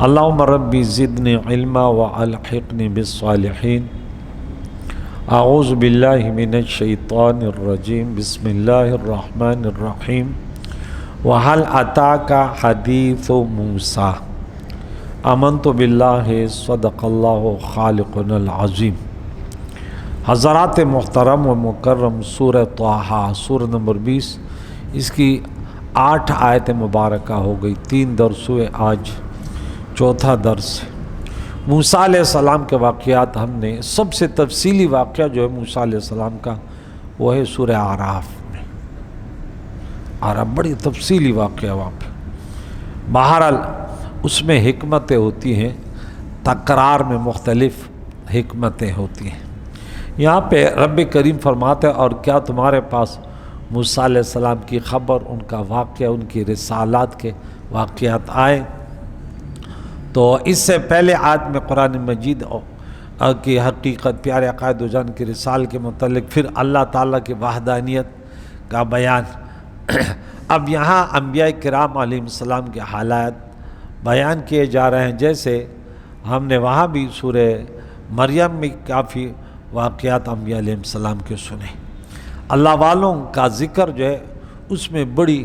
اللہم ربی زدنی علما والحقنی بالصالحین۔ اعوذ باللہ من الشیطان الرجیم، بسم اللہ الرحمن الرحیم۔ وَهَلْ أَتَاكَ حَدِيثُ مُوسَىٰ آمَنْتُ بِاللَّهِ صدق اللہ خالقنا العظیم۔ حضرات محترم و مکرم، سورہ طٰہٰ سورہ نمبر 20، اس کی 8 آیت مبارکہ ہو گئی۔ 3 درس ہوئے، آج چوتھا درس۔ موسیٰ علیہ السلام کے واقعات ہم نے سب سے تفصیلی واقعہ جو ہے موسیٰ علیہ السلام کا، وہ ہے سورہ اعراف میں۔ اعراف بڑی تفصیلی واقعہ وہاں پہ۔ بہرحال اس میں حکمتیں ہوتی ہیں، تکرار میں مختلف حکمتیں ہوتی ہیں۔ یہاں پہ رب کریم فرماتے ہیں، اور کیا تمہارے پاس موسیٰ علیہ السلام کی خبر، ان کا واقعہ، ان کی رسالات کے واقعات آئے؟ تو اس سے پہلے آیت میں قرآن مجید کی حقیقت، پیارے عقائد و جان کی رسال کے متعلق، پھر اللہ تعالیٰ کی وحدانیت کا بیان۔ اب یہاں انبیاء کرام علیہ السلام کے حالات بیان کیے جا رہے ہیں، جیسے ہم نے وہاں بھی سورہ مریم میں کافی واقعات انبیاء علیہ السلام کے سنے۔ اللہ والوں کا ذکر جو ہے اس میں بڑی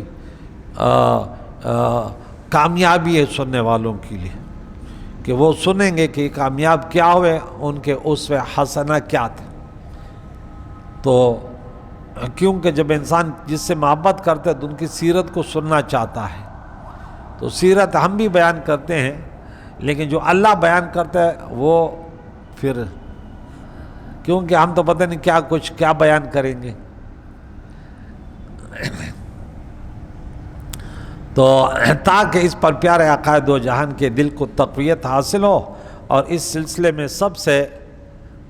کامیابی ہے سننے والوں کے لیے، کہ وہ سنیں گے کہ کامیاب کیا ہوئے، ان کے اسوہ حسنہ کیا تھے۔ تو کیونکہ جب انسان جس سے محبت کرتا ہے تو ان کی سیرت کو سننا چاہتا ہے، تو سیرت ہم بھی بیان کرتے ہیں، لیکن جو اللہ بیان کرتا ہے وہ پھر، کیونکہ ہم تو پتہ نہیں کیا بیان کریں گے۔ تو تاکہ اس پر پیارے عقائد و جہان کے دل کو تقویت حاصل ہو، اور اس سلسلے میں سب سے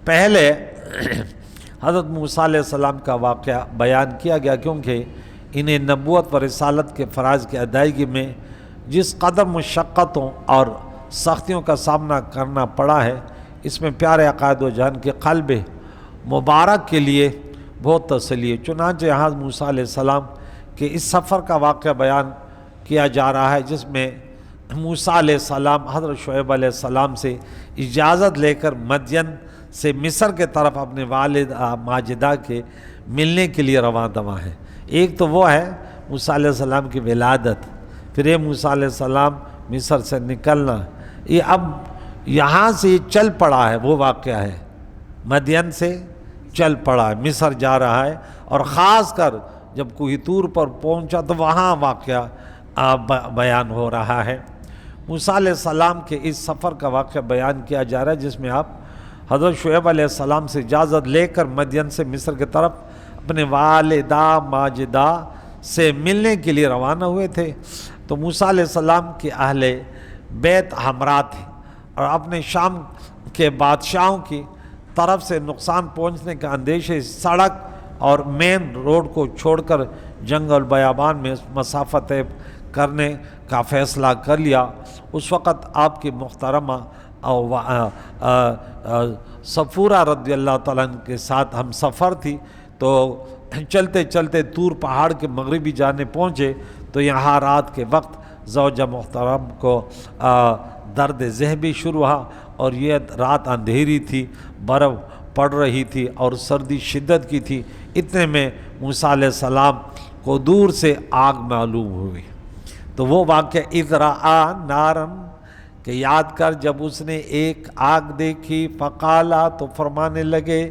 پہلے حضرت موسیٰ علیہ السلام کا واقعہ بیان کیا گیا، کیونکہ انہیں نبوت و رسالت کے فرائض کی ادائیگی میں جس قدر مشقتوں اور سختیوں کا سامنا کرنا پڑا ہے، اس میں پیارے عقائد و جہان کے قلب مبارک کے لیے بہت تسلی ہے۔ چنانچہ یہاں موسیٰ علیہ السلام کے اس سفر کا واقعہ بیان کیا جا رہا ہے، جس میں موسیٰ علیہ السلام حضرت شعیب علیہ السلام سے اجازت لے کر مدین سے مصر کے طرف اپنے والد ماجدہ کے ملنے کے لیے رواں دواں ہیں۔ ایک تو وہ ہے موسیٰ علیہ السلام کی ولادت، پھر یہ موسیٰ علیہ السلام مصر سے نکلنا، یہ اب یہاں سے یہ چل پڑا ہے، وہ واقعہ ہے، مدین سے چل پڑا ہے، مصر جا رہا ہے، اور خاص کر جب کوہ طور پر پہنچا تو وہاں واقعہ بیان ہو رہا ہے۔ موسیٰ علیہ السلام کے اس سفر کا واقعہ بیان کیا جا رہا ہے، جس میں آپ حضرت شعیب علیہ السلام سے اجازت لے کر مدین سے مصر کی طرف اپنے والدہ ماجدہ سے ملنے کے لیے روانہ ہوئے تھے۔ تو موسیٰ علیہ السلام کے اہل بیت ہمراہ تھے، اور اپنے شام کے بادشاہوں کی طرف سے نقصان پہنچنے کا اندیشے سڑک اور مین روڈ کو چھوڑ کر جنگل بیابان میں مسافت طے کرنے کا فیصلہ کر لیا۔ اس وقت آپ کی محترمہ صفورہ رضی اللہ تعالیٰ عنہ کے ساتھ ہم سفر تھی، تو چلتے چلتے طور پہاڑ کے مغربی جانب پہنچے، تو یہاں رات کے وقت زوجہ محترم کو درد ذہبی شروع ہوا، اور یہ رات اندھیری تھی، برف پڑ رہی تھی اور سردی شدت کی تھی۔ اتنے میں موسیٰ علیہ السلام کو دور سے آگ معلوم ہوئی۔ تو وہ واقعہ اذ رأى نارن، کہ یاد کر جب اس نے ایک آگ دیکھی، فقالا، تو فرمانے لگے،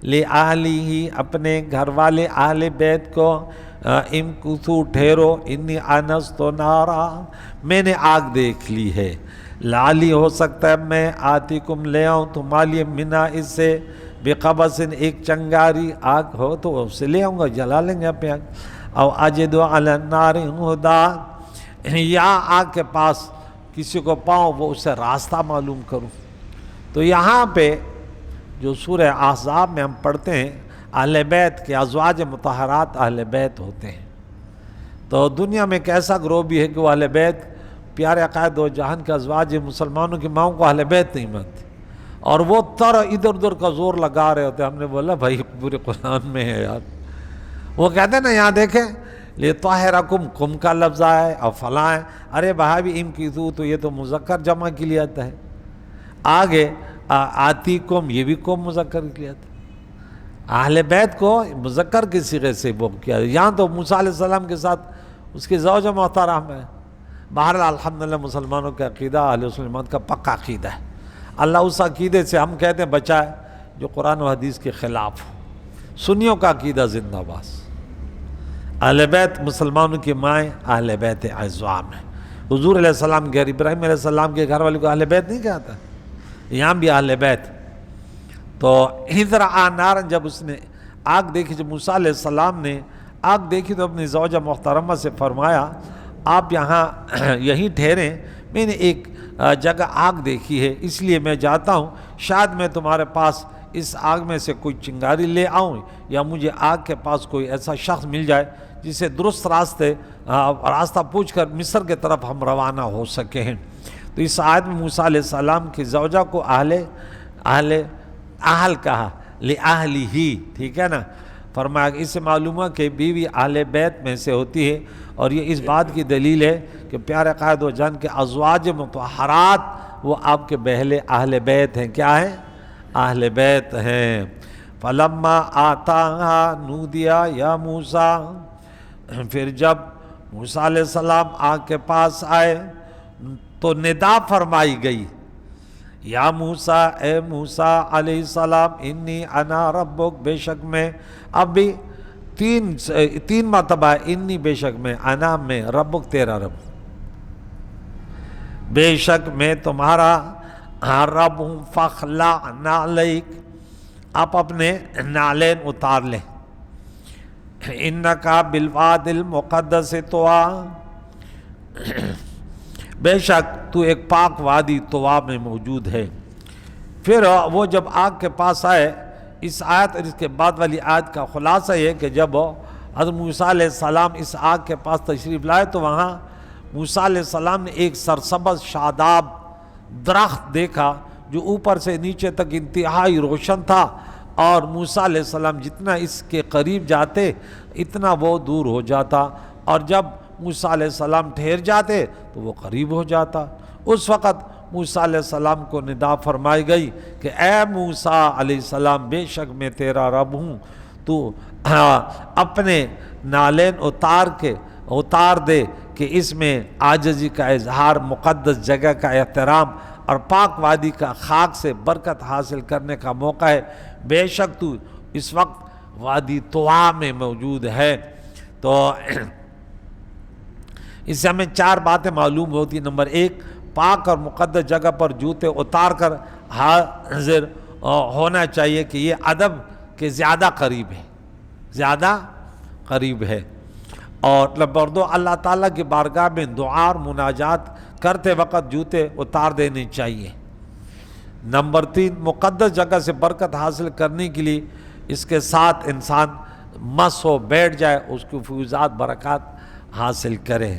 لِأَهْلِهِ، اپنے گھر والے اہل بیت کو، امکثوا، ٹھہرو، انی آنست نارا، میں نے آگ دیکھ لی ہے، لعلی، ہو سکتا ہے میں آتیکم لے آؤں تمہارے لیے، منا، اس سے، بقبس، ایک چنگاری آگ ہو تو اسے لے آؤں گا، جلا لیں گے پہ آگ، او اجد علی النار ہدی، یا آگ کے پاس کسی کو پاؤں وہ اسے راستہ معلوم کروں۔ تو یہاں پہ جو سورہ احزاب میں ہم پڑھتے ہیں، اہل بیت کے ازواج مطہرات اہل بیت ہوتے ہیں۔ تو دنیا میں ایک ایسا گروہ بھی ہے کہ وہ اہل بیت، پیارے عقائد و جہان کے ازواج مسلمانوں کی ماؤں کو اہل بیت نہیں مانتے، اور وہ ادھر ادھر کا زور لگا رہے ہوتے ہیں۔ ہم نے بولا بھائی پورے قرآن میں ہے یار، وہ کہتے ہیں نا، یہاں دیکھیں لِطَاهِرَكُمْ کم کا لفظ ہے اور فلاں ہے. ارے بھائی ام کی تو یہ تو مذکر جمع کے لیے آتا ہے. آگے آتیکم یہ بھی کم مذکر کے لیے آتا ہے. اہل بیت کو مذکر کے صیغے سے وہ کیا. یہاں تو موسیٰ علیہ السلام کے ساتھ اس کی زوجہ محترم ہے. بہرحال الحمدللہ مسلمانوں کا عقیدہ اہل سنت کا پکا عقیدہ ہے. اللہ اس عقیدے سے ہم کہتے ہیں بچائے جو قرآن و حدیث کے خلاف ہو. سنیوں کا عقیدہ زندہ باز. اہل بیت مسلمانوں کی مائیں اہل بیت اعظام ہیں. حضور علیہ السلام کے گھر ابراہیم علیہ السلام کے گھر والے کو اہل بیت نہیں کہتا. یہاں بھی اہل بیت. تو حضر نارن جب اس نے آگ دیکھی, جب موسیٰ علیہ السلام نے آگ دیکھی تو اپنی زوجہ محترمہ سے فرمایا آپ یہاں یہیں ٹھہریں, میں نے ایک جگہ آگ دیکھی ہے اس لیے میں جاتا ہوں, شاید میں تمہارے پاس اس آگ میں سے کوئی چنگاری لے آؤں یا مجھے آگ کے پاس کوئی ایسا شخص مل جائے جسے درست راستہ پوچھ کر مصر کے طرف ہم روانہ ہو سکے ہیں. تو اس آیت میں موسیٰ علیہ السلام کی زوجہ کو اہل کہا, لِأَهْلِهِ, ٹھیک ہے نا. فرمایا کہ اس سے معلوم ہے کہ بیوی اہل بیت میں سے ہوتی ہے, اور یہ اس بات کی دلیل ہے کہ پیارے قائد و جان کے ازواج مطہرات وہ آپ کے پہلے اہل بیت ہیں. کیا ہیں؟ اہل بیت ہیں. فَلَمَّا آتَاهَا نُودِيَ يَا مُوسَىٰ, پھر جب موسیٰ علیہ السلام آگ کے پاس آئے تو ندا فرمائی گئی, یا موسیٰ, اے موسیٰ علیہ السلام, انی انا ربک, بے شک میں. اب بھی تین مرتبہ انی, بے شک میں, انا میں, ربک تیرا رب, بے شک میں تمہارا رب ہوں. فخلع نعلیک, آپ اپنے نعلین اتار لیں. انکا بالواد المقدس طوا, بے شک تو ایک پاک وادی طوا میں موجود ہے. پھر وہ جب آگ کے پاس آئے, اس آیت اور اس کے بعد والی آیت کا خلاصہ یہ کہ جب حضرت موسیٰ علیہ السلام اس آگ کے پاس تشریف لائے تو وہاں موسیٰ علیہ السلام نے ایک سرسبز شاداب درخت دیکھا جو اوپر سے نیچے تک انتہائی روشن تھا, اور موسیٰ علیہ السلام جتنا اس کے قریب جاتے اتنا وہ دور ہو جاتا, اور جب موسیٰ علیہ السلام ٹھہر جاتے تو وہ قریب ہو جاتا. اس وقت موسیٰ علیہ السلام کو ندا فرمائی گئی کہ اے موسیٰ علیہ السلام, بے شک میں تیرا رب ہوں, تو اپنے نالین اتار دے کہ اس میں عاجزی کا اظہار, مقدس جگہ کا احترام اور پاک وادی کا خاک سے برکت حاصل کرنے کا موقع ہے. بے شک تو اس وقت وادی طوا میں موجود ہے. تو اس سے ہمیں 4 باتیں معلوم ہوتی. نمبر 1, پاک اور مقدس جگہ پر جوتے اتار کر حاضر ہونا چاہیے کہ یہ ادب کے زیادہ قریب ہے. اور نمبر 2, اللہ تعالیٰ کی بارگاہ میں دعا اور مناجات کرتے وقت جوتے اتار دینے چاہیے. نمبر 3, مقدس جگہ سے برکت حاصل کرنے کے لیے اس کے ساتھ انسان مس ہو بیٹھ جائے, اس کی فیوزات برکات حاصل کرے.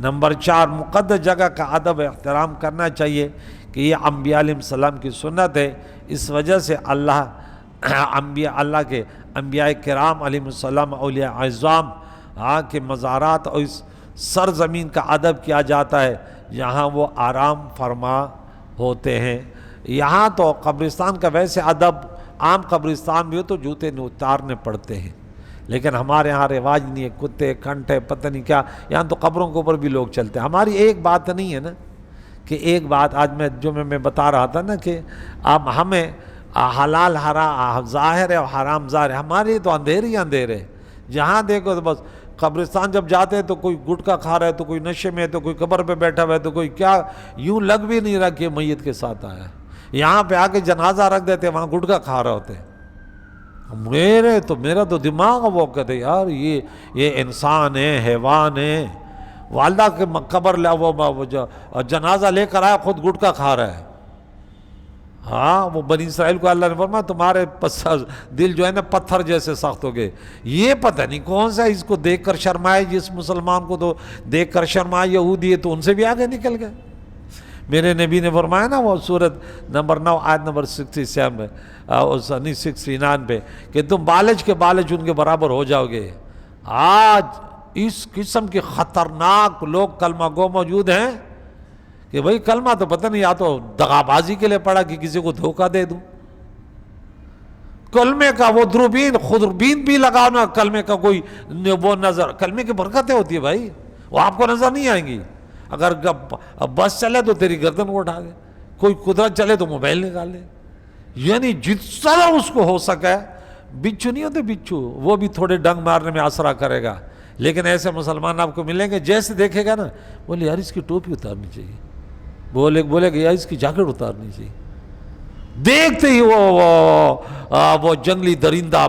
نمبر 4, مقدس جگہ کا ادب احترام کرنا چاہیے کہ یہ انبیاء علیہ السلام کی سنت ہے. اس وجہ سے اللہ کے انبیاء کرام علیہ السلام, اولیاء اعظام کے مزارات اور اس سرزمین کا ادب کیا جاتا ہے جہاں وہ آرام فرما ہوتے ہیں. یہاں تو قبرستان کا ویسے ادب, عام قبرستان بھی ہو تو جوتے اتارنے پڑتے ہیں, لیکن ہمارے ہاں رواج نہیں ہے, کتے کنٹے پتہ نہیں کیا. یہاں تو قبروں کے اوپر بھی لوگ چلتے ہیں. ہماری ایک بات نہیں ہے نا کہ ایک بات آج میں بتا رہا تھا نا کہ اب ہمیں حلال حرام ظاہر ہے اور حرام ظاہر ہے. ہمارے تو اندھیرے جہاں دیکھو تو بس. قبرستان جب جاتے ہیں تو کوئی گٹکا کھا رہا ہے, تو کوئی نشے میں ہے, تو کوئی قبر پہ بیٹھا ہوا ہے, تو کوئی کیا, یوں لگ بھی نہیں رہا کہ میت کے ساتھ آیا. یہاں پہ آ کے جنازہ رکھ دیتے, وہاں گٹکا کھا رہے ہوتے. میرا تو دماغ وہ کہتے یار یہ انسان ہے, حیوان ہے. والدہ کے قبر وہ جنازہ لے کر آیا, خود گٹکا کھا رہا ہے. ہاں, وہ بنی اسرائیل کو اللہ نے فرمایا تمہارے دل جو ہے نا پتھر جیسے سخت ہو گئے. یہ پتہ نہیں کون سا اس کو دیکھ کر شرمائے, جس مسلمان کو تو دیکھ کر شرمائے یہودی ہے تو ان سے بھی آگے نکل گئے. میرے نبی نے فرمایا نا وہ سورت نمبر 9 آیت نمبر 67 میں 69 پہ کہ تم بالج کے بالج ان کے برابر ہو جاؤ گے. آج اس قسم کے خطرناک لوگ کلمہ گو موجود ہیں کہ بھائی کلمہ تو پتہ نہیں، یا تو دغابازی کے لیے پڑھا کہ کسی کو دھوکہ دے دوں، کلمے کا وہ دوربین خودبین بھی لگانا، کلمے کا کوئی وہ نظر، کلمے کی برکتیں ہوتی ہے بھائی، وہ آپ کو نظر نہیں آئیں گی۔ اگر بس چلے تو تیری گردن کو اٹھا دے، کوئی قدرت چلے تو موبائل نکال لے، یعنی جس طرح اس کو ہو سکے۔ بچھو نہیں ہوتے بچھو، وہ بھی تھوڑے ڈنگ مارنے میں آسرا کرے گا، لیکن ایسے مسلمان آپ کو ملیں گے جیسے دیکھے گا نا، بولے یار اس کی ٹوپی اتارنی چاہیے، بولے کہ یار اس کی جاکٹ اتارنی چاہیے، دیکھتے ہی وہ جنگلی درندہ،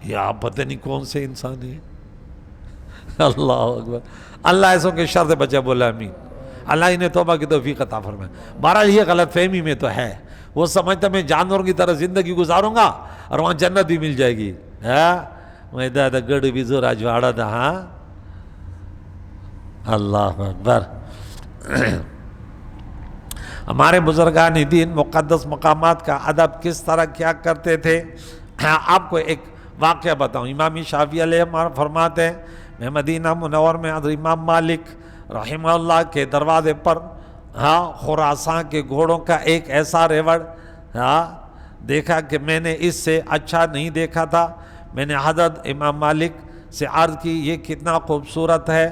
یا پتہ نہیں کون سے انسان ہے۔ اللہ اکبر، اللہ ایسوں کے شر سے بچے، بولا آمین۔ اللہ انہیں توبہ کی توفیق عطا فرمائے۔ بہرحال یہ غلط فہمی میں تو ہے، وہ سمجھتا میں جانوروں کی طرح زندگی گزاروں گا اور وہاں جنت بھی مل جائے گی۔ میں دادا گڑ بھی زور اجواڑا تھا، ہاں اللہ اکبر۔ ہمارے بزرگان دین مقدس مقامات کا ادب کس طرح کیا کرتے تھے، آپ کو ایک واقعہ بتاؤں۔ امام شافعی علیہ فرماتے ہیں، میں مدینہ منور میں حضرت امام مالک رحمہ اللہ کے دروازے پر خراساں کے گھوڑوں کا ایک ایسا ریوڑ دیکھا کہ میں نے اس سے اچھا نہیں دیکھا تھا۔ میں نے حضرت امام مالک سے عرض کی یہ کتنا خوبصورت ہے۔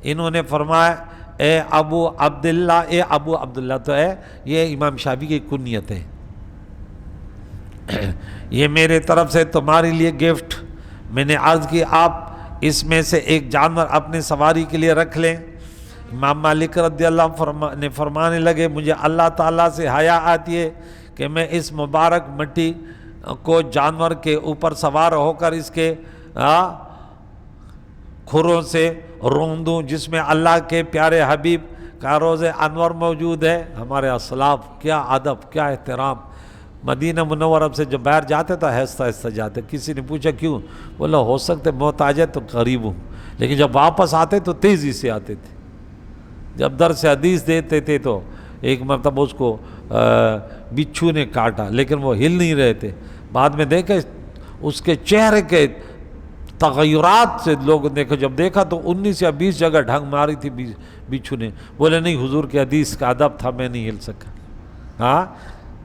انہوں نے فرمایا اے ابو عبداللہ تو ہے، یہ امام شافعی کی کنیت ہے، یہ میرے طرف سے تمہارے لیے گفٹ۔ میں نے عرض کی آپ اس میں سے ایک جانور اپنے سواری کے لیے رکھ لیں۔ امام مالک رضی اللہ عنہ فرمانے لگے، مجھے اللہ تعالیٰ سے حیا آتی ہے کہ میں اس مبارک مٹی کو جانور کے اوپر سوار ہو کر اس کے کھروں سے روندوں جس میں اللہ کے پیارے حبیب کا روز انور موجود ہے۔ ہمارے اسلاف کیا ادب، کیا احترام۔ مدینہ منورہ سے جب باہر جاتے تو آہستہ آہستہ جاتے۔ کسی نے پوچھا کیوں، بولا ہو سکتے موت آ جائے تو قریب ہوں، لیکن جب واپس آتے تو تیزی سے آتے تھے۔ جب درس حدیث دیتے تھے تو ایک مرتبہ اس کو بچھو نے کاٹا، لیکن وہ ہل نہیں رہے تھے۔ بعد میں دیکھے اس کے چہرے کے تغیرات سے لوگوں نے جب دیکھا تو 19 یا 20 جگہ ڈھنگ ماری تھی بچھو نے۔ بولے نہیں، حضور کے حدیث کا ادب تھا، میں نہیں ہل سکا۔ ہاں،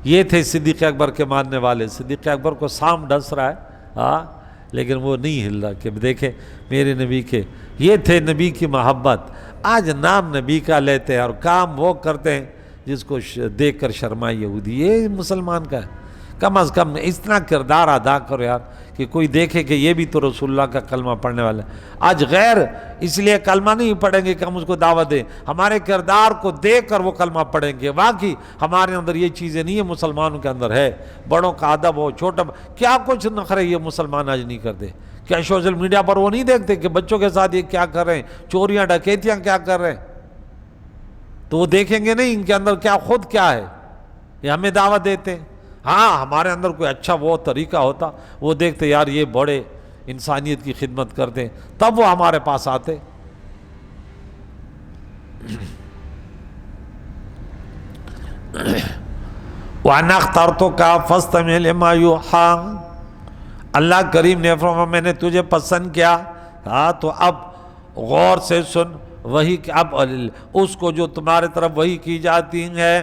یہ تھے صدیق اکبر کے ماننے والے۔ صدیق اکبر کو سام ڈس رہا ہے، لیکن وہ نہیں ہل رہا کہ دیکھیں میرے نبی کے، یہ تھے نبی کی محبت۔ آج نام نبی کا لیتے ہیں اور کام وہ کرتے ہیں جس کو دیکھ کر شرمائے یہودی۔ یہ مسلمان کا ہے، کم از کم اتنا کردار ادا کرو یار کہ کوئی دیکھے کہ یہ بھی تو رسول اللہ کا کلمہ پڑھنے والا ہے۔ آج غیر اس لیے کلمہ نہیں پڑھیں گے کہ ہم اس کو دعوت دیں، ہمارے کردار کو دیکھ کر وہ کلمہ پڑھیں گے۔ واقعی ہمارے اندر یہ چیزیں نہیں ہیں، مسلمانوں کے اندر ہے۔ بڑوں کا ادب ہو، چھوٹا کیا کچھ نخرے یہ مسلمان آج نہیں کرتے۔ کیا سوشل میڈیا پر وہ نہیں دیکھتے کہ بچوں کے ساتھ یہ کیا کر رہے ہیں، چوریاں ڈکیتیاں کیا کر رہے ہیں؟ تو وہ دیکھیں گے نہیں ان کے اندر کیا خود کیا ہے، یہ ہمیں دعوت دیتے ہیں۔ ہاں ہمارے اندر کوئی اچھا وہ طریقہ ہوتا، وہ دیکھتے یار یہ بڑے انسانیت کی خدمت کرتے ہیں، تب وہ ہمارے پاس آتے۔ وَأَنَا اخْتَرْتُكَ فَاسْتَمِعْ لِمَا يُوحَىٰ۔ اللہ کریم نے فرمایا میں نے تجھے پسند کیا، تو اب غور سے سن وہی، اب اس کو جو تمہارے طرف وہی کی جاتی ہے۔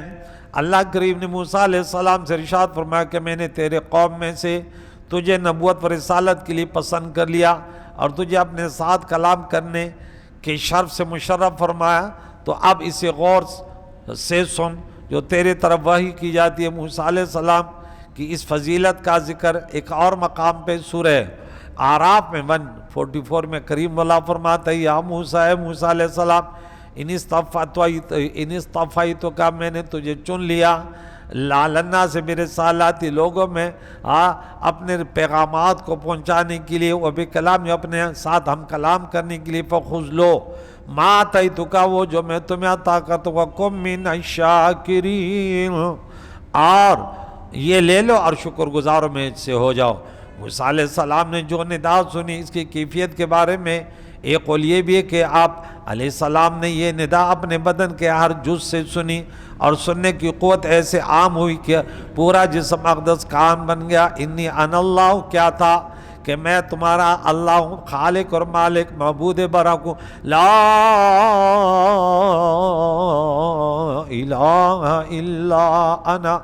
اللہ کریم نے موسیٰ علیہ السلام سے ارشاد فرمایا کہ میں نے تیرے قوم میں سے تجھے نبوت و رسالت کے لیے پسند کر لیا اور تجھے اپنے ساتھ کلام کرنے کے شرف سے مشرف فرمایا، تو اب اسے غور سے سن جو تیرے طرف وحی کی جاتی ہے۔ موسیٰ علیہ السلام کی اس فضیلت کا ذکر ایک اور مقام پہ سورہ اعراف میں 144 میں کریم اللہ فرماتا ہے، یا موسیٰ، اے موسیٰ علیہ السلام، ان اصطفیتک، میں نے تجھے چن لیا، لالنا سے میرے سالاتی لوگوں میں اپنے پیغامات کو پہنچانے کے لیے، وہ بھی کلام اپنے ساتھ ہم کلام کرنے کے لیے، فخذ لو ما آتیتک، وہ جو میں تمہیں عطا کرتا ہوں، وکم من الشاکرین، اور یہ لے لو اور شکر گزاروں میں سے ہو جاؤ۔ موسیٰ علیہ السلام نے جو ندا سنی اس کی کیفیت کے بارے میں ایک قول یہ بھی ہے کہ آپ علیہ السلام نے یہ ندا اپنے بدن کے ہر جز سے سنی، اور سننے کی قوت ایسے عام ہوئی کہ پورا جسم اقدس کان بن گیا۔ انی انا اللہ، کیا تھا کہ میں تمہارا اللہ ہوں، خالق اور مالک، معبود برحق ہوں، لا الہ الا انا،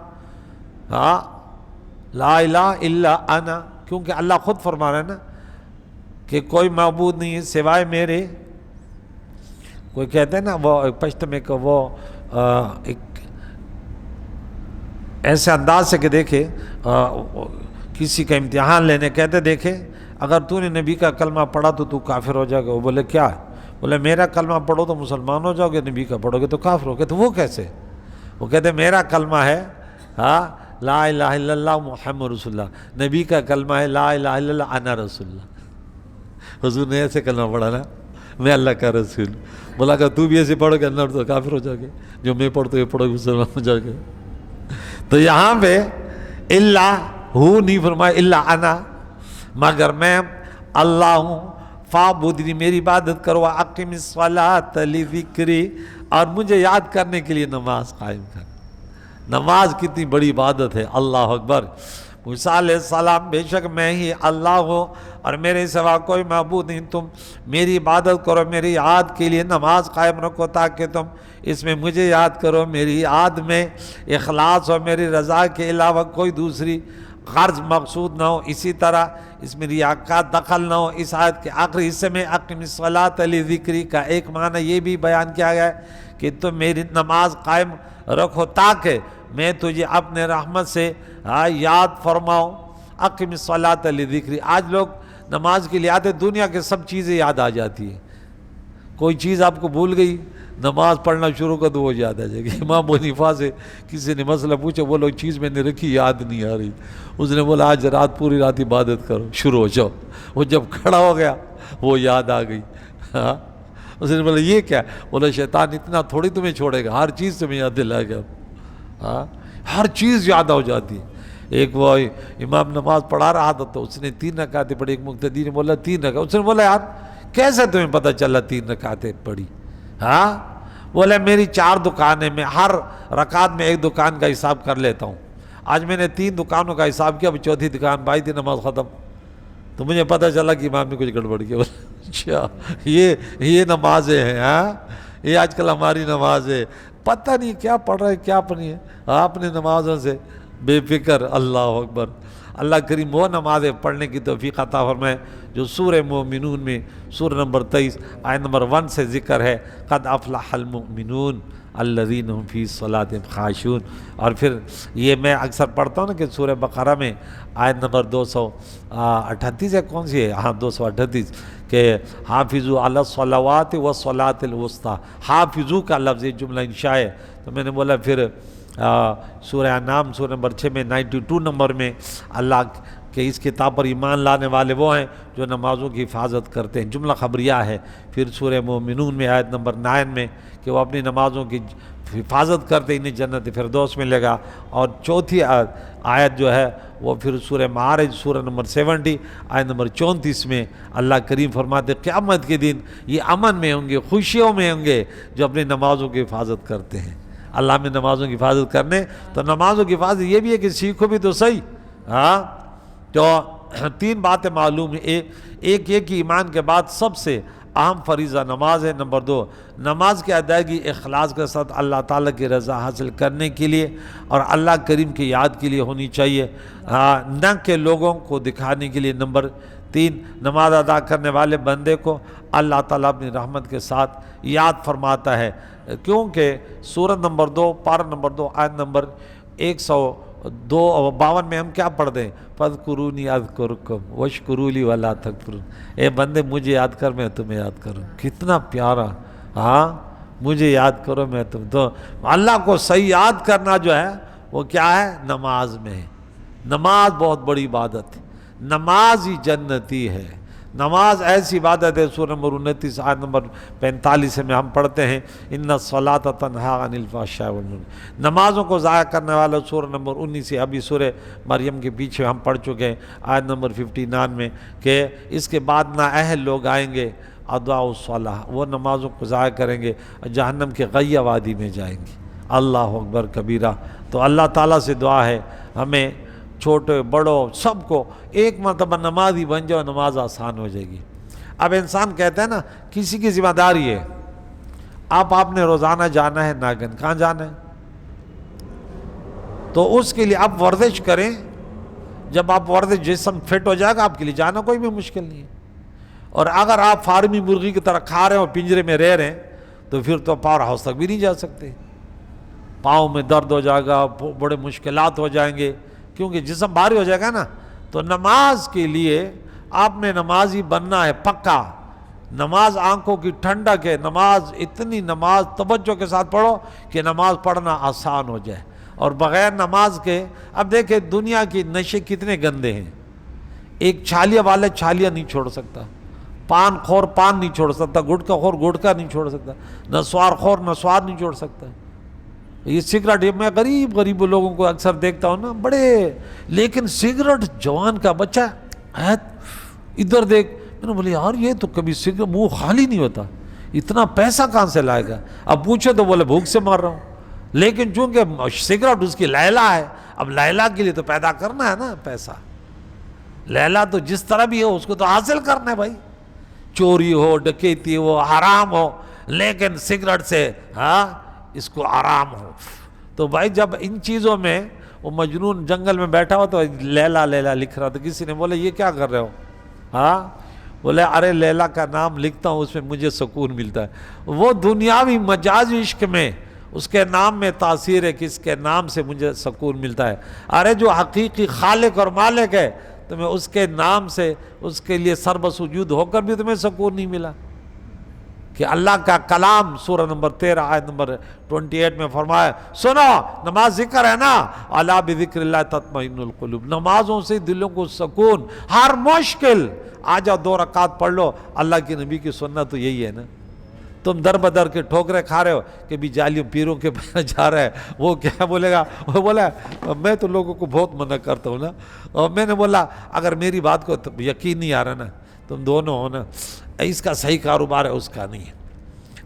ہاں لا الہ الا انا، کیونکہ اللہ خود فرما رہے ہیں نا کہ کوئی معبود نہیں ہے سوائے میرے۔ کوئی کہتے ہیں نا وہ پشت میں کہ وہ ایک ایسے انداز سے کہ دیکھے کسی کا امتحان لینے، کہتے دیکھے اگر تو نے نبی کا کلمہ پڑھا تو کافر ہو جائے گا۔ وہ بولے کیا؟ بولے میرا کلمہ پڑھو تو مسلمان ہو جاؤ گے، نبی کا پڑھو گے تو کافر ہو گے۔ تو وہ کیسے؟ وہ کہتے میرا کلمہ ہے ہاں لا الہ الا اللہ محمد رسول اللہ، نبی کا کلمہ ہے لا الہ الا اللہ انا رسول اللہ۔ حضور نے ایسے کلمہ پڑھا نا، میں اللہ کا رسول۔ بولا کہ تو بھی ایسے پڑھو گے اللہ تو کافر ہو جاؤ گے، جو میں پڑھتا ہوں پڑھو گے مسلمان ہو جاؤ گے۔ تو یہاں پہ اللہ ہو نہیں فرمایا الا انا، مگر میں اللہ ہوں، فاعبدنی میری عبادت کرو، اقم الصلاۃ لذکری، اور مجھے یاد کرنے کے لیے نماز قائم کر۔ نماز کتنی بڑی عبادت ہے، اللہ اکبر۔ موسیٰ علیہ السلام بے شک میں ہی اللہ ہوں اور میرے سوا کوئی معبود نہیں، تم میری عبادت کرو، میری یاد کے لیے نماز قائم رکھو تاکہ تم اس میں مجھے یاد کرو، میری یاد میں اخلاص اور میری رضا کے علاوہ کوئی دوسری غرض مقصود نہ ہو، اسی طرح اس میں ریاء کا دخل نہ ہو۔ اس آیت کے آخری حصے میں اقم الصلاۃ لذکری کا ایک معنی یہ بھی بیان کیا گیا ہے کہ تم میری نماز قائم رکھو تاکہ میں تجھے اپنے رحمت سے یاد فرماؤں۔ اقم الصلاۃ لذکری، آج لوگ نماز کے لیے آتے، دنیا کے سب چیزیں یاد آ جاتی ہیں، کوئی چیز آپ کو بھول گئی، نماز پڑھنا شروع کر دو وہ یاد آ جائے گی۔ امام ابو حنیفہ سے کسی نے مسئلہ پوچھا، وہ لوگ چیز میں نے رکھی یاد نہیں آ رہی، اس نے بولا آج رات پوری رات عبادت کرو، شروع ہو جاؤ۔ وہ جب کھڑا ہو گیا وہ یاد آ گئی۔ ہاں اس نے بولا یہ کیا؟ بولا شیطان اتنا تھوڑی تمہیں چھوڑے گا، ہر چیز تمہیں یاد دلائے گا۔ ہاں ہر چیز یاد ہو جاتی ہے۔ ایک وہ امام نماز پڑھا رہا تھا تو اس نے 3 رکعتیں پڑھی، ایک مقتدی نے بولا 3 رکعت، اس نے بولا یار کیسے تمہیں پتہ چلا 3 رکعتیں پڑھی؟ ہاں بولا میری 4 دکانیں، میں ہر رکعت میں ایک دکان کا حساب کر لیتا ہوں، آج میں نے 3 دکانوں کا حساب کیا، اب 4تھی دکان بائی تھی، نماز ختم، تو مجھے پتہ چلا کہ امام نے کچھ گڑبڑ کیا۔ اچھا یہ نمازیں ہیں، ہاں یہ آج کل ہماری نماز ہے، پتہ نہیں کیا پڑھ رہے کیا پڑھی ہے، اپنے نمازوں سے بے فکر۔ اللہ اکبر۔ اللہ کریم وہ نمازیں پڑھنے کی توفیق عطا فرمائے جو سورہ مومنون میں سورہ نمبر 23 آیت نمبر 1 سے ذکر ہے، قد افلح المؤمنون الذین هم فی صلاتہم خاشعون۔ اور پھر یہ میں اکثر پڑھتا ہوں نا کہ سورہ بقرہ میں آیت نمبر 238 ہے، کون سی ہے؟ ہاں 238، کہ حافظوا علی الصلوات والصلاۃ الوسطیٰ۔ حافظو کا لفظ یہ جملہ انشاء ہے، تو میں نے بولا پھر سورہ انعام سورہ نمبر 6 میں 92 نمبر میں اللہ کہ اس کتاب پر ایمان لانے والے وہ ہیں جو نمازوں کی حفاظت کرتے ہیں، جملہ خبریہ ہے۔ پھر سورہ مومنون میں آیت نمبر 9 میں کہ وہ اپنی نمازوں کی حفاظت کرتے انہیں جنت فردوس ملے گا۔ اور چوتھی آیت جو ہے وہ پھر سورہ معارج سورہ نمبر 70 آیت نمبر 34 میں اللہ کریم فرماتے قیامت کے دن یہ امن میں ہوں گے، خوشیوں میں ہوں گے جو اپنی نمازوں کی حفاظت کرتے ہیں۔ اللہ میں نمازوں کی حفاظت کرنے، تو نمازوں کی حفاظت یہ بھی ہے کہ سیکھو بھی تو صحیح۔ ہاں تو 3 باتیں معلوم ہیں، ایک یہ کہ ایمان کے بعد سب سے اہم فریضہ نماز ہے۔ نمبر 2، نماز کی ادائیگی اخلاص کے ساتھ اللہ تعالیٰ کی رضا حاصل کرنے کے لیے اور اللہ کریم کی یاد کے لیے ہونی چاہیے، نہ کہ لوگوں کو دکھانے کے لیے۔ نمبر 3، نماز ادا کرنے والے بندے کو اللہ تعالیٰ اپنی رحمت کے ساتھ یاد فرماتا ہے، کیونکہ سورۃ نمبر 2 پارہ نمبر 2 آیت نمبر 152 میں ہم کیا پڑھ دیں؟ فاذکرونی اذکرکم واشکروا لی ولا تکفرون۔ اے بندے مجھے یاد کر میں تمہیں یاد کروں، کتنا پیارا۔ ہاں مجھے یاد کرو میں تم، تو اللہ کو صحیح یاد کرنا جو ہے وہ کیا ہے؟ نماز میں ہے۔ نماز بہت بڑی عبادت ہے، نماز ہی جنتی ہے۔ نماز ایسی عبادت ہے، سورہ نمبر 29 آیت نمبر 45 میں ہم پڑھتے ہیں ان الصلاۃ تنہی عن الفحشاء والمنکر۔ نمازوں کو ضائع کرنے والا سورہ نمبر 19 سے، ابھی سورہ مریم کے پیچھے ہم پڑھ چکے ہیں آیت نمبر 59 میں کہ اس کے بعد نااہل لوگ آئیں گے اضاعوا الصلاۃ، وہ نمازوں کو ضائع کریں گے، جہنم کے غیہ وادی میں جائیں گے۔ اللہ اکبر کبیرہ۔ تو اللہ تعالیٰ سے دعا ہے ہمیں چھوٹے بڑوں سب کو ایک مرتبہ نمازی بن جاؤ، نماز آسان ہو جائے گی۔ اب انسان کہتا ہے نا کسی کی ذمہ داری ہے، آپ نے روزانہ جانا ہے ناگن، کہاں جانا ہے؟ تو اس کے لیے آپ ورزش کریں، جب آپ ورزش جسم فٹ ہو جائے گا آپ کے لیے جانا کوئی بھی مشکل نہیں ہے۔ اور اگر آپ فارمی مرغی کی طرح کھا رہے ہیں اور پنجرے میں رہ رہے ہیں تو پھر تو پاور ہاؤس تک بھی نہیں جا سکتے، پاؤں میں درد ہو جائے گا، بڑے مشکلات ہو جائیں گے، کیونکہ جسم بھاری ہو جائے گا نا۔ تو نماز کے لیے آپ نے نمازی بننا ہے پکا، نماز آنکھوں کی ٹھنڈک ہے، نماز اتنی نماز توجہ کے ساتھ پڑھو کہ نماز پڑھنا آسان ہو جائے۔ اور بغیر نماز کے اب دیکھیں دنیا کی نشے کتنے گندے ہیں، ایک چھالیہ والا چھالیہ نہیں چھوڑ سکتا، پان خور پان نہیں چھوڑ سکتا، گٹکا خور گٹکا نہیں چھوڑ سکتا، نسوار خور نسوار نہیں چھوڑ سکتا۔ یہ سگریٹ، میں غریب لوگوں کو اکثر دیکھتا ہوں نا بڑے، لیکن سگریٹ جوان کا بچہ ادھر دیکھ، میں نے بولے یار یہ تو کبھی سگریٹ منہ خالی نہیں ہوتا، اتنا پیسہ کہاں سے لائے گا؟ اب پوچھو تو بولے بھوک سے مر رہا ہوں، لیکن چونکہ سگریٹ اس کی لیلا ہے، اب لیلا کے لیے تو پیدا کرنا ہے نا پیسہ، لیلا تو جس طرح بھی ہو اس کو تو حاصل کرنا ہے بھائی، چوری ہو ڈکیتی ہو حرام ہو، لیکن سگریٹ سے اس کو آرام ہو۔ تو بھائی جب ان چیزوں میں وہ مجنون جنگل میں بیٹھا ہو تو لیلا لیلا لکھ رہا، تو کسی نے بولے یہ کیا کر رہے ہو؟ بولے ارے لیلا کا نام لکھتا ہوں، اس میں مجھے سکون ملتا ہے۔ وہ دنیاوی مجازی عشق میں اس کے نام میں تاثیر ہے کہ اس کے نام سے مجھے سکون ملتا ہے۔ ارے جو حقیقی خالق اور مالک ہے تمہیں اس کے نام سے اس کے لیے سر بسجود ہو کر بھی تمہیں سکون نہیں ملا؟ کہ اللہ کا کلام سورہ نمبر 13 آیت نمبر 28 میں فرمایا سنو نماز ذکر ہے نا، الا بذکر اللہ تطمئن القلوب، نمازوں سے دلوں کو سکون، ہر مشکل آ جاؤ 2 رکعت پڑھ لو۔ اللہ کے نبی کی سنت تو یہی ہے نا، تم در بدر کے ٹھوکرے کھا رہے ہو کہ بھی جعلی پیروں کے پاس جا رہا ہے، وہ کیا بولے گا؟ وہ بولا میں تو لوگوں کو بہت منع کرتا ہوں نا، اور میں نے بولا اگر میری بات کو یقین نہیں آ رہا نا، تم دونوں ہو نا، اس کا صحیح کاروبار ہے اس کا نہیں ہے۔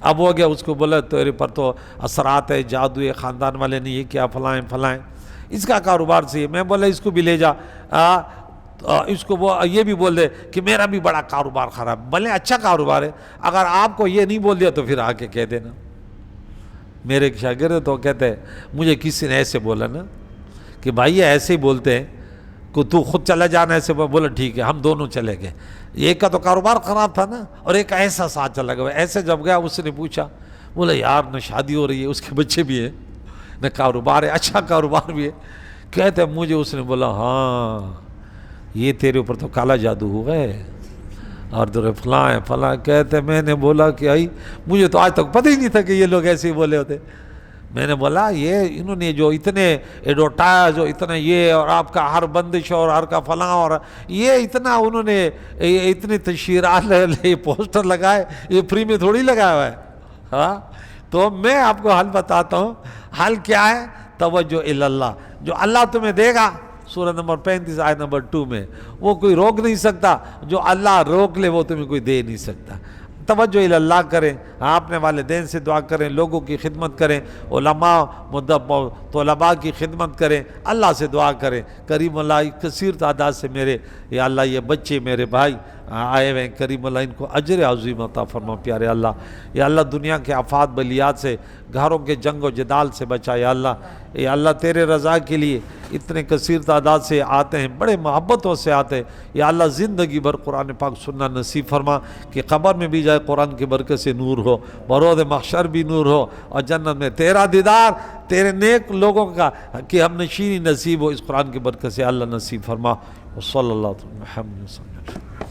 اب ہو گیا، اس کو بولا تیرے پر تو اثرات ہے، جادو ہے، خاندان والے نے یہ کیا فلائیں، اس کا کاروبار سے میں بولا اس کو بھی لے جا، اس کو یہ بھی بول دے کہ میرا بھی بڑا کاروبار خراب، بھلے اچھا کاروبار ہے، اگر آپ کو یہ نہیں بول دیا تو پھر آ کے کہہ دینا۔ میرے ایک شاگرد تو کہتے ہیں مجھے کسی نے ایسے بولا نا کہ بھائی یہ ایسے ہی بولتے ہیں کہ تو خود چلا جانا، ایسے بولا ٹھیک ہے، ہم دونوں چلے گئے۔ ایک کا تو کاروبار خراب تھا نا، اور ایک ایسا ساتھ چلا گیا۔ ایسے جب گیا اس نے پوچھا، بولا یار نہ شادی ہو رہی ہے، اس کے بچے بھی ہیں، نہ کاروبار ہے، اچھا کاروبار بھی ہے۔ کہتے مجھے اس نے بولا ہاں یہ تیرے اوپر تو کالا جادو ہو گئے اور تیرے فلاں کہتے میں نے بولا کہ آئی مجھے تو آج تک پتہ ہی نہیں تھا کہ یہ لوگ ایسے ہی بولے ہوتے۔ میں نے بولا یہ انہوں نے جو اتنے ایڈورٹائز جو اتنا یہ اور آپ کا ہر بندش اور ہر کا فلاں اور یہ اتنا انہوں نے اتنی تشہیرات پوسٹر لگائے، یہ فری میں تھوڑی لگایا ہوا ہے۔ ہاں تو میں آپ کو حل بتاتا ہوں، حل کیا ہے؟ توجہ اللہ، جو اللہ تمہیں دے گا سورہ نمبر 35 آیت نمبر 2 میں، وہ کوئی روک نہیں سکتا، جو اللہ روک لے وہ تمہیں کوئی دے نہیں سکتا۔ توجہ اللہ کریں، اپنے والدین سے دعا کریں، لوگوں کی خدمت کریں، علماء طلباء کی خدمت کریں، اللہ سے دعا کریں۔ کریم اللہ کثیر تعداد سے میرے یا اللہ یہ بچے میرے بھائی آئے ہوئے ہیں، کریم اللہ ان کو اجر عظیم عطا فرما پیارے اللہ۔ یا اللہ دنیا کے آفات بلیات سے، گھروں کے جنگ و جدال سے بچا یا اللہ۔ یا اللہ تیرے رضا کے لیے اتنے کثیر تعداد سے آتے ہیں، بڑے محبتوں سے آتے ہیں یا اللہ، زندگی بھر قرآن پاک سننا نصیب فرما کہ قبر میں بھی جائے قرآن کی برکت سے نور ہو، بروز محشر بھی نور ہو، اور جنت میں تیرا دیدار، تیرے نیک لوگوں کا کہ ہم نشینی نصیب ہو، اس قرآن کی برکت سے اللہ نصیب فرما۔ وصلی اللہ علیہ وسلم۔